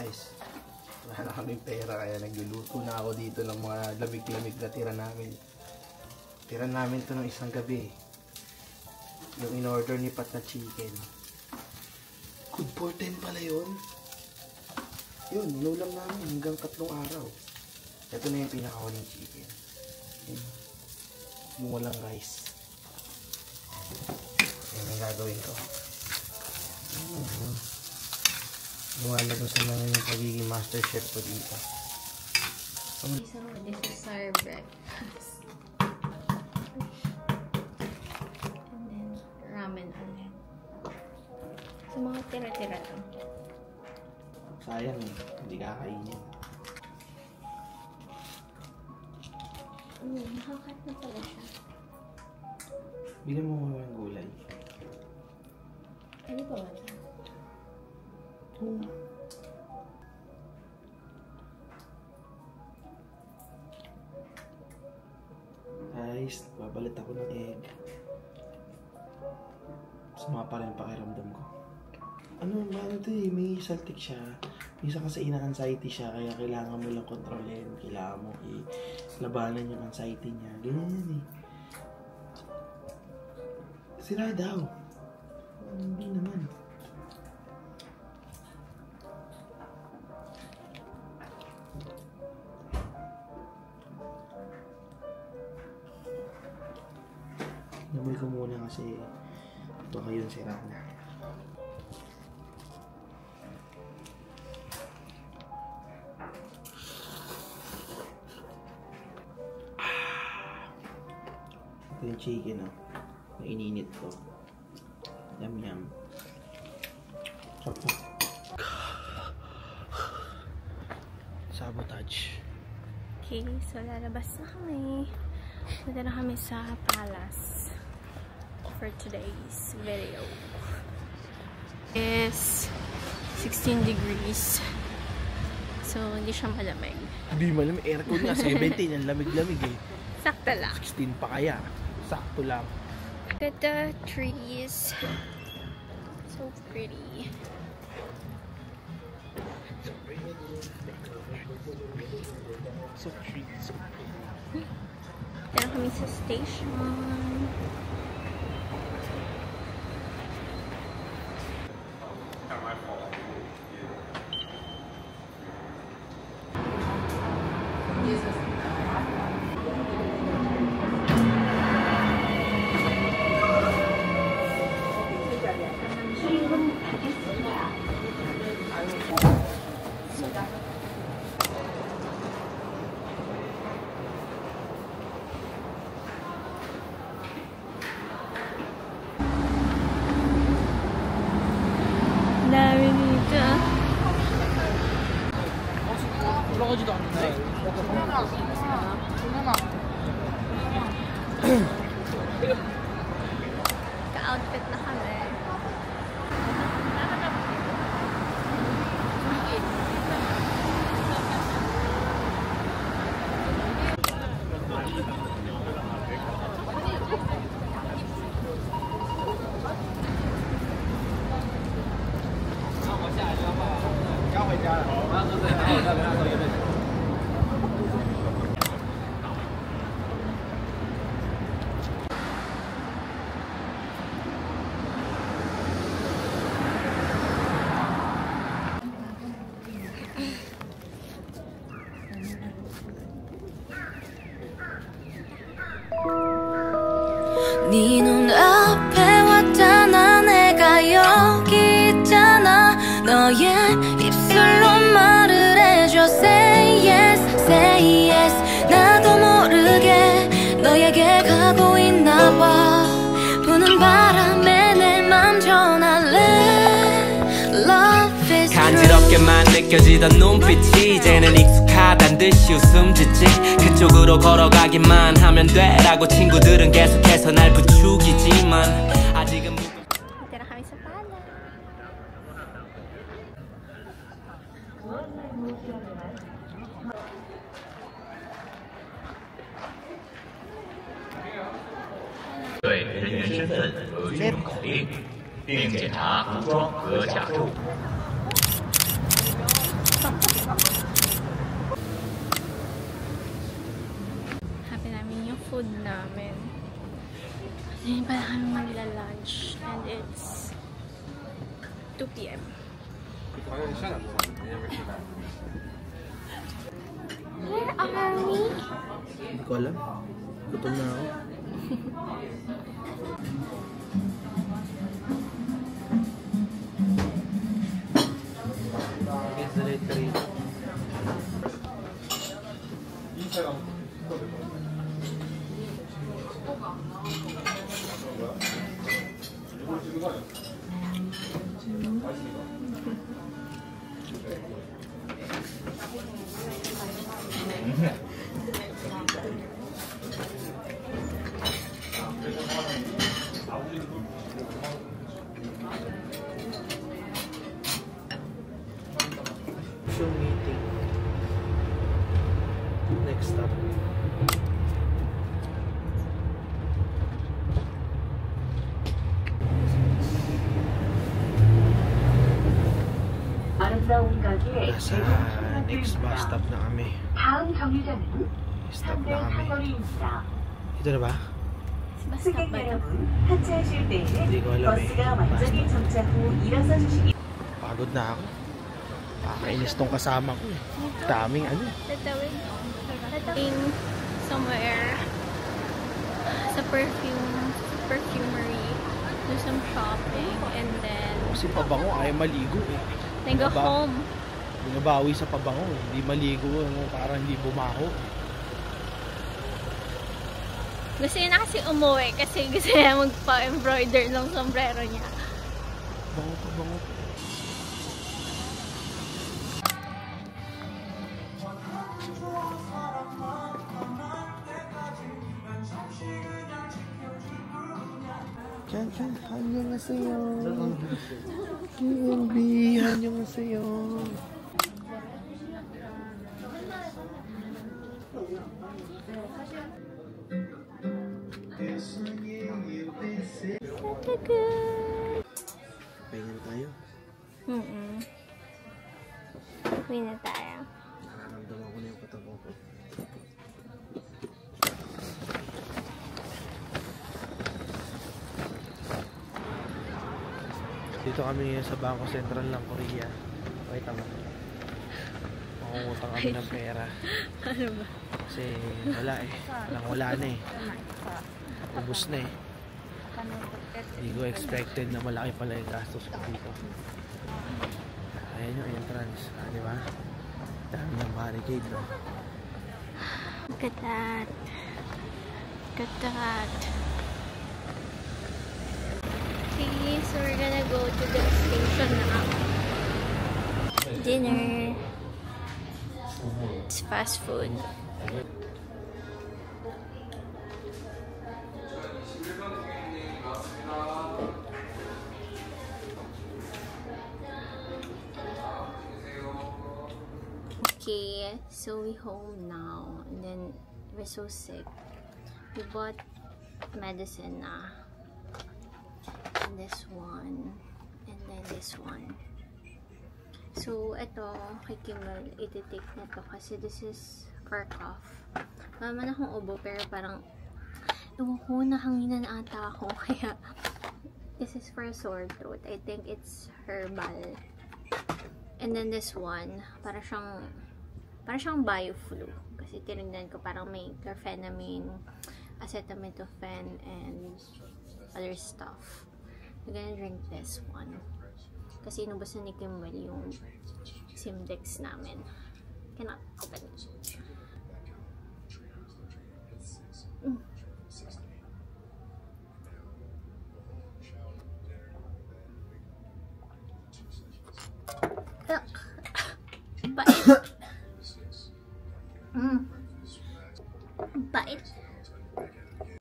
Guys, wala na kaming pera kaya nagluluto na ako dito ng mga lamig-lamig na tira namin. Tira namin to ng isang gabi. Yung in-order ni Pat na chicken. Good for 10 pala yun. Yun, inulam namin hanggang 3 araw. Ito na yung pinakawaling chicken. Yung walang rice. Yan ang gagawin ko. Lumalabasan naman yung pagiging master chef ko dito. This is our breakfast. And then ramen ulit. So mga tira-tira lang. Sayang eh, hindi kakainin. Nakakat na pala siya. Bigyan mo muna ng gulay. Ano pa wala? Guys, babalit ako ng egg. Suma pa rin pakiramdam ko. Ano to eh, may saltik siya. Minsan kasi ina-anxiety siya, kaya kailangan mo lang kontrolin. Kailangan mo labanan yung anxiety niya. Ganyan yan eh. Sira daw. Hindi naman. Namoy ko muna kasi baka yun sira na. Ito yung chicken na ininit ko. Yum yum. Sarap. Sabotage. Okay, so lalabas na kami. Punta na kami sa palace for today's video. It's 16 degrees. So, hindi siya malamig. Hindi malamig. Aircon nga. 17. Ang lamig-lamig eh. Sakto lang. 16 pa kaya. Sakto lang. Look at the trees. So pretty. So pretty. So pretty. Dito kami sa station. Dami dito. Ka-outfit na kami. 네 눈앞에 왔잖아 내가 여기 있잖아 너의 입술로 말을 해줘 Say yes, say yes 나도 모르게 너에게 가고 있나봐 부는 바람에 내 맘 전할래 Love is true 간지럽게만 느껴지던 눈빛이 이제는 익숙하단 듯이 웃음 짓지 그쪽으로 걸어가기만 하면 돼라고 친구들은 계속해서 날 부추기지만 아직은 Dito na kami sa palace.对人员身份和军用口令，并检查服装和甲胄。Ngayon pala kami magla-lunch and it's 2 p.m. Where are we? Hindi ko alam. Gutom na ako. It's the late rate. Zoom meeting. Next stop. Nasa next bus stop na kami. Stop na kami. Ito na ba? Basta ba ito? Hindi ko alam eh. Pagod na ako. Pakainis tong kasama ko eh. Daming ano. Tatawid. Somewhere sa perfumery. Do some shopping and then Kasi pabango ayaw maligo eh. then go home. Binabawi sa pabango eh. Hindi maligo para hindi bumaho. Gusto niya na kasi umuwi kasi gusto niya magpa-embroider ng sombrero niya. Bango pa bango. Jan, 안녕하세요. 김은비, 안녕하세요. Pahinga na tayo. Uwi na tayo. Nararamdaman ko na yung katawan ko. Dito kami ngayon sa Bangko Sentral ng Korea. Wait naman. Mangungutang kami ng pera. Ano ba? Kasi wala eh. Wala na eh. Ubus na eh. Hindi ko expected na malaki pala yung gastos ko dito. Ayan yung entrance. Di ba? Dami ng barricade, no? Look at that. Look at that. Okay, so we're gonna go to the station now. Dinner. It's fast food. Okay, so we home now, and then we're so sick. We bought medicine na. And this one, and then this one. So ito, kay Kimmel, iti-take na to kasi this is for cough. Wala man akong ubo, pero parang ewan ko, nahanginan ata ako, kaya this is for sore throat. I think it's herbal. And then this one, para siyang bio-flu. Kasi tinignan ko parang may chlorphenamine, acetaminophen, and other stuff. I'm gonna drink this one. Kasi inubos na ni Kimmel yung Simdex namin. Cannot open it. Ugh.